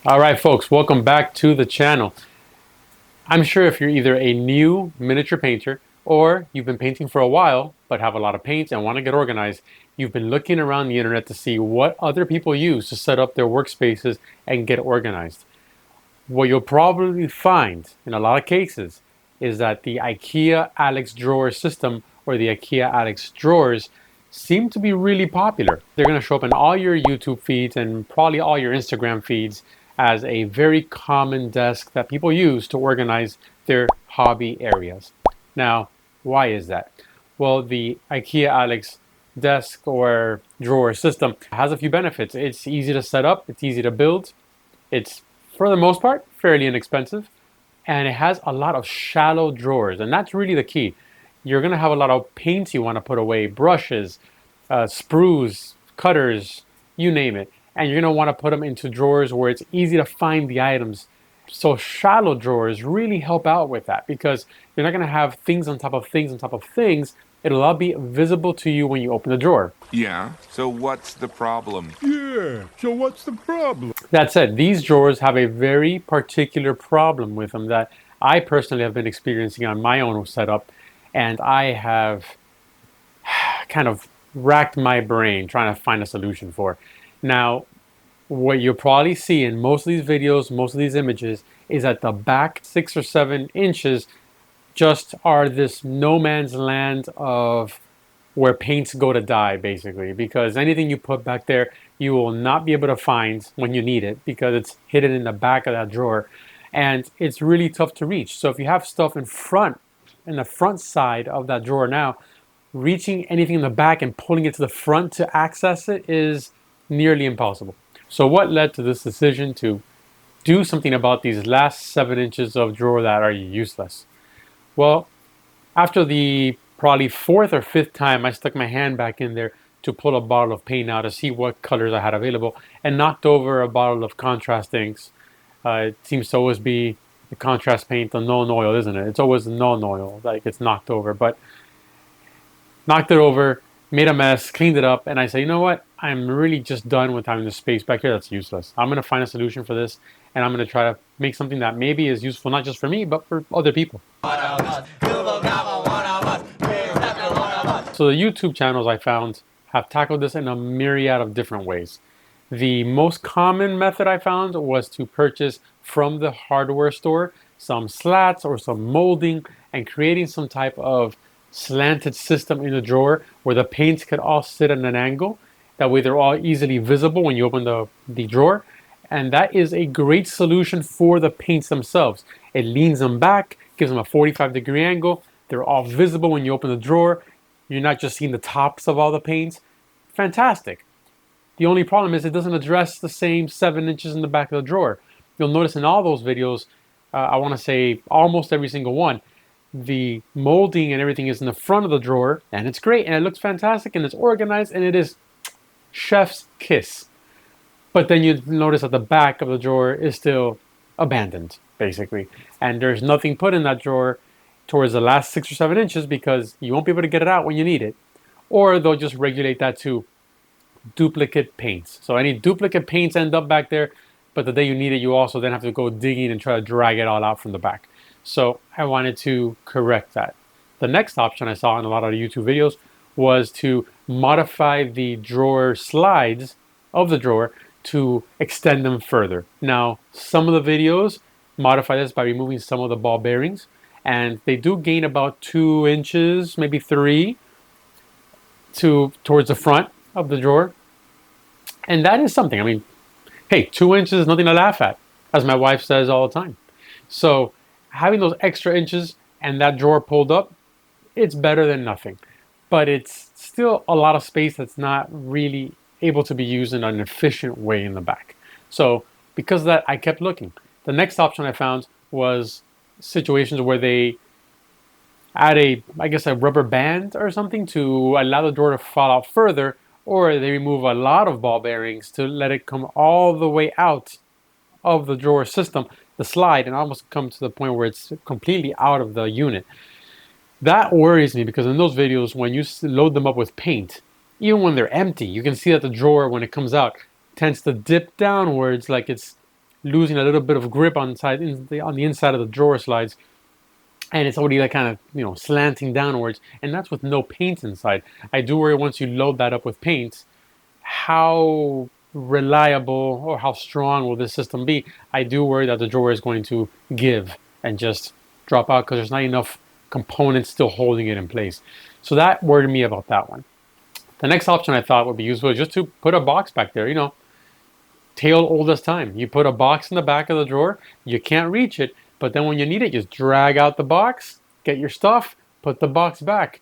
All right, folks, welcome back to the channel. I'm sure if you're either a new miniature painter or you've been painting for a while but have a lot of paint and want to get organized, you've been looking around the internet to see what other people use to set up their workspaces and get organized. What you'll probably find in a lot of cases is that the IKEA ALEX drawer system or the IKEA ALEX drawers seem to be really popular. They're going to show up in all your YouTube feeds and probably all your Instagram feeds as a very common desk that people use to organize their hobby areas. Now, why is that? Well, the IKEA ALEX desk or drawer system has a few benefits. It's easy to set up, it's easy to build, it's for the most part fairly inexpensive, and it has a lot of shallow drawers, and that's really the key. You're going to have a lot of paints you want to put away, brushes, sprues, cutters, you name it, and you're going to want to put them into drawers where it's easy to find the items. So shallow drawers really help out with that because you're not going to have things on top of things on top of things. It'll all be visible to you when you open the drawer. Yeah, so what's the problem? That said, these drawers have a very particular problem with them that I personally have been experiencing on my own setup, and I have kind of racked my brain trying to find a solution for. Now, what you'll probably see in most of these videos, most of these images, is that the back 6 or 7 inches just are this no man's land of where paints go to die, basically, because anything you put back there, you will not be able to find when you need it because it's hidden in the back of that drawer, and it's really tough to reach. So if you have stuff in the front side of that drawer now, reaching anything in the back and pulling it to the front to access it is nearly impossible. So what led to this decision to do something about these last 7 inches of drawer that are useless? Well, after the probably 4th or 5th time I stuck my hand back in there to pull a bottle of paint out to see what colors I had available and knocked over a bottle of contrast inks. It seems to always be the contrast paint, the non-oil, isn't it? It's always the non-oil that gets knocked over. But knocked it over, made a mess, cleaned it up, and I said, you know what? I'm really just done with having this space back here that's useless. I'm going to find a solution for this, and I'm going to try to make something that maybe is useful not just for me, but for other people. So the YouTube channels I found have tackled this in a myriad of different ways. The most common method I found was to purchase from the hardware store some slats or some molding and creating some type of slanted system in the drawer where the paints could all sit at an angle. That way they're all easily visible when you open the drawer. And that is a great solution for the paints themselves. It leans them back, gives them a 45-degree angle. They're all visible when you open the drawer. You're not just seeing the tops of all the paints. Fantastic. The only problem is it doesn't address the same 7 inches in the back of the drawer. You'll notice in all those videos, I want to say almost every single one, the molding and everything is in the front of the drawer, and it's great, and it looks fantastic, and it's organized, and it is chef's kiss. But then you notice that the back of the drawer is still abandoned, basically. And there's nothing put in that drawer towards the last 6 or 7 inches because you won't be able to get it out when you need it. Or they'll just regulate that to duplicate paints. So any duplicate paints end up back there, but the day you need it, you also then have to go digging and try to drag it all out from the back. So I wanted to correct that. The next option I saw in a lot of the YouTube videos was to modify the drawer slides of the drawer to extend them further. Now, some of the videos modify this by removing some of the ball bearings, and they do gain about 2 inches, maybe 3, towards the front of the drawer. And that is something. I mean, hey, 2 inches is nothing to laugh at, as my wife says all the time. So having those extra inches and that drawer pulled up, it's better than nothing. But it's still a lot of space that's not really able to be used in an efficient way in the back. So because of that, I kept looking. The next option I found was situations where they add a rubber band or something to allow the drawer to fall out further, or they remove a lot of ball bearings to let it come all the way out of the drawer system, the slide, and almost come to the point where it's completely out of the unit. That worries me because in those videos, when you load them up with paint, even when they're empty, you can see that the drawer, when it comes out, tends to dip downwards like it's losing a little bit of grip on the inside of the drawer slides, and it's already like kind of slanting downwards, and that's with no paint inside. I do worry once you load that up with paint, how reliable or how strong will this system be? I do worry that the drawer is going to give and just drop out because there's not enough components still holding it in place. So that worried me about that one. The next option I thought would be useful is just to put a box back there, tale old as time. You put a box in the back of the drawer, you can't reach it, but then when you need it, just drag out the box, get your stuff, put the box back.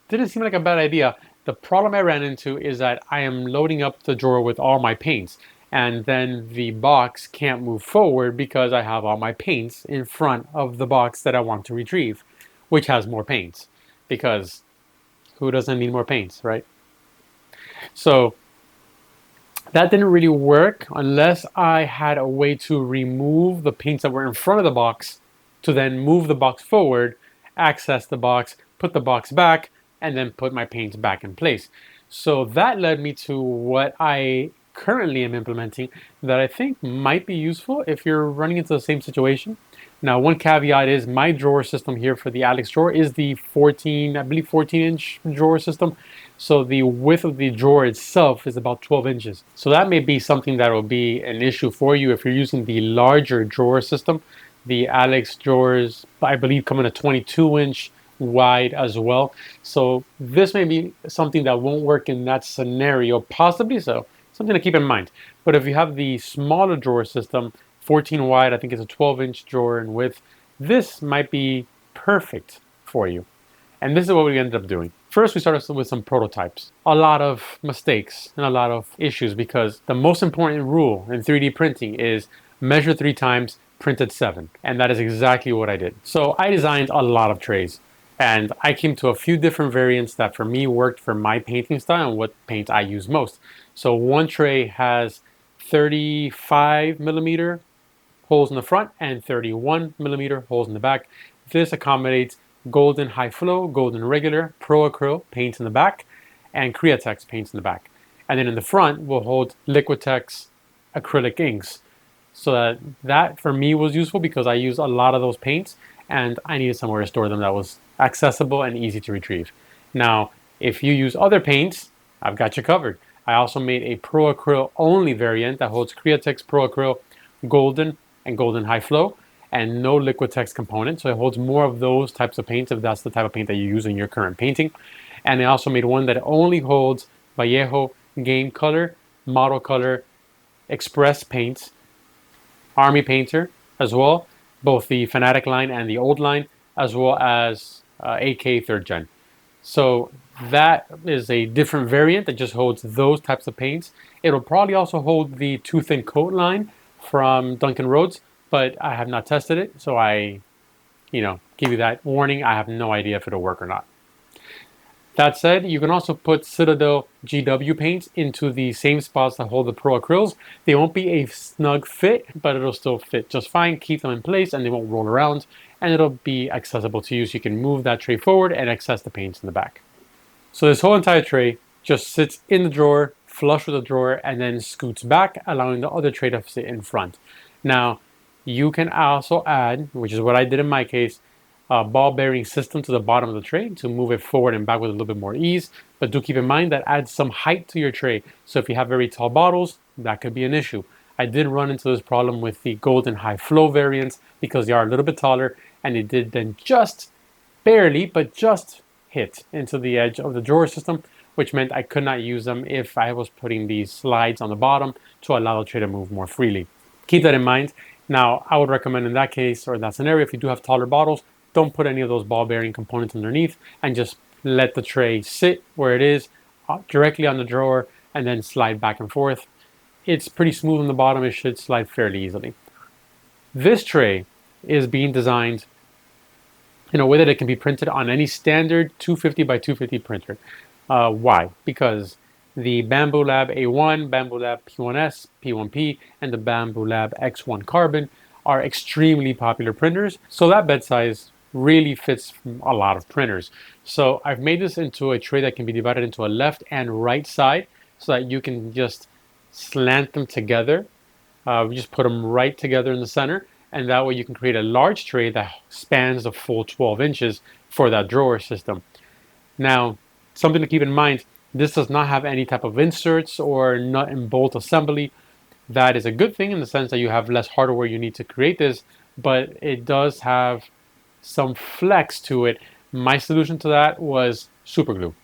Didn't seem like a bad idea. The problem I ran into is that I am loading up the drawer with all my paints, and then the box can't move forward because I have all my paints in front of the box that I want to retrieve, which has more paints, because who doesn't need more paints, right? So that didn't really work unless I had a way to remove the paints that were in front of the box to then move the box forward, access the box, put the box back, and then put my paints back in place. So that led me to what I currently am implementing that I think might be useful if you're running into the same situation. Now, one caveat is my drawer system here for the Alex drawer is the 14-inch drawer system. So the width of the drawer itself is about 12 inches. So that may be something that will be an issue for you if you're using the larger drawer system. The Alex drawers, I believe, come in a 22-inch wide as well. So this may be something that won't work in that scenario, possibly so. Something to keep in mind. But if you have the smaller drawer system, 14 wide, I think it's a 12-inch drawer in width, this might be perfect for you. And this is what we ended up doing. First, we started with some prototypes. A lot of mistakes and a lot of issues because the most important rule in 3D printing is measure 3 times, print at 7. And that is exactly what I did. So I designed a lot of trays. And I came to a few different variants that for me worked for my painting style and what paint I use most. So one tray has 35 millimeter holes in the front and 31 millimeter holes in the back. This accommodates golden high flow, golden regular, pro acryl paints in the back, and Createx paints in the back. And then in the front will hold Liquitex acrylic inks. So that for me was useful because I use a lot of those paints and I needed somewhere to store them that was accessible and easy to retrieve. Now, if you use other paints, I've got you covered. I also made a pro acryl only variant that holds Createx pro acryl golden and golden high flow and no Liquitex component. So it holds more of those types of paints if that's the type of paint that you use in your current painting. And I also made one that only holds Vallejo game color, model color, express paints, army painter as well, both the Fanatic line and the old line, as well as AK 3rd Gen. So that is a different variant that just holds those types of paints. It'll probably also hold the Tooth and Coat line from Duncan Rhodes, but I have not tested it, so I, give you that warning. I have no idea if it'll work or not. That said, you can also put Citadel GW paints into the same spots that hold the Pro Acryls. They won't be a snug fit, but it'll still fit just fine. Keep them in place and they won't roll around, and it'll be accessible to you so you can move that tray forward and access the paints in the back. So this whole entire tray just sits in the drawer, flush with the drawer, and then scoots back, allowing the other tray to sit in front. Now, you can also add, which is what I did in my case, a ball bearing system to the bottom of the tray to move it forward and back with a little bit more ease. But do keep in mind that adds some height to your tray. So if you have very tall bottles, that could be an issue. I did run into this problem with the golden high flow variants because they are a little bit taller and it did then just barely, but just hit into the edge of the drawer system, which meant I could not use them if I was putting these slides on the bottom to allow the tray to move more freely. Keep that in mind. Now, I would recommend in that case or in that scenario, if you do have taller bottles, don't put any of those ball bearing components underneath and just let the tray sit where it is directly on the drawer and then slide back and forth. It's pretty smooth on the bottom. It should slide fairly easily. This tray is being designed in a way that it can be printed on any standard 250 by 250 printer. Why? Because the Bamboo Lab A1, Bamboo Lab P1S, P1P, and the Bamboo Lab X1 Carbon are extremely popular printers. So that bed size really fits a lot of printers. So I've made this into a tray that can be divided into a left and right side so that you can just slant them together We just put them right together in the center, and that way you can create a large tray that spans the full 12 inches for that drawer system. Now, something to keep in mind, this does not have any type of inserts or nut and bolt assembly. That is a good thing in the sense that you have less hardware you need to create this, but it does have some flex to it. My solution to that was super glue.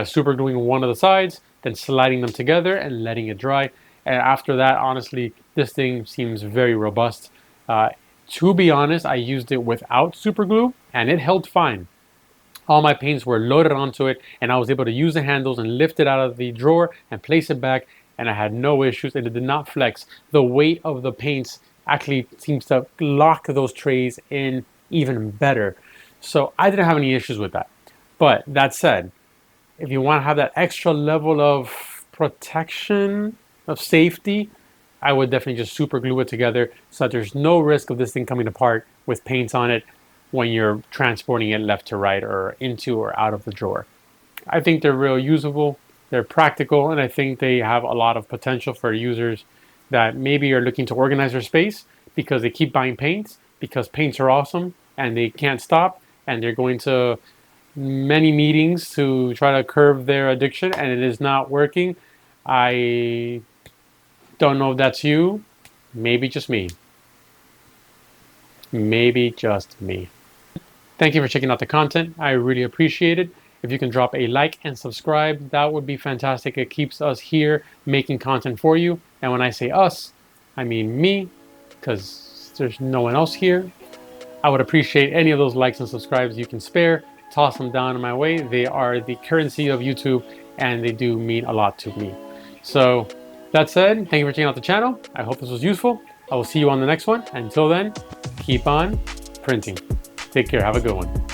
Super gluing one of the sides, then sliding them together and letting it dry. And after that, honestly, this thing seems very robust. To be honest, I used it without super glue and it held fine. All my paints were loaded onto it, and I was able to use the handles and lift it out of the drawer and place it back, and I had no issues, and it did not flex. The weight of the paints actually seems to lock those trays in even better. So I didn't have any issues with that. But that said, if you want to have that extra level of protection, of safety, I would definitely just super glue it together so that there's no risk of this thing coming apart with paints on it when you're transporting it left to right or into or out of the drawer. I think they're real usable, they're practical, and I think they have a lot of potential for users that maybe are looking to organize their space because they keep buying paints, because paints are awesome and they can't stop, and they're going to many meetings to try to curb their addiction and it is not working. I don't know if that's you, maybe just me. Maybe just me. Thank you for checking out the content. I really appreciate it. If you can drop a like and subscribe, that would be fantastic. It keeps us here making content for you. And when I say us, I mean me, because there's no one else here. I would appreciate any of those likes and subscribes you can spare. Toss them down in my way. They are the currency of YouTube, and they do mean a lot to me. So that said, thank you for checking out the channel. I hope this was useful. I will see you on the next one. Until then, keep on printing. Take care. Have a good one.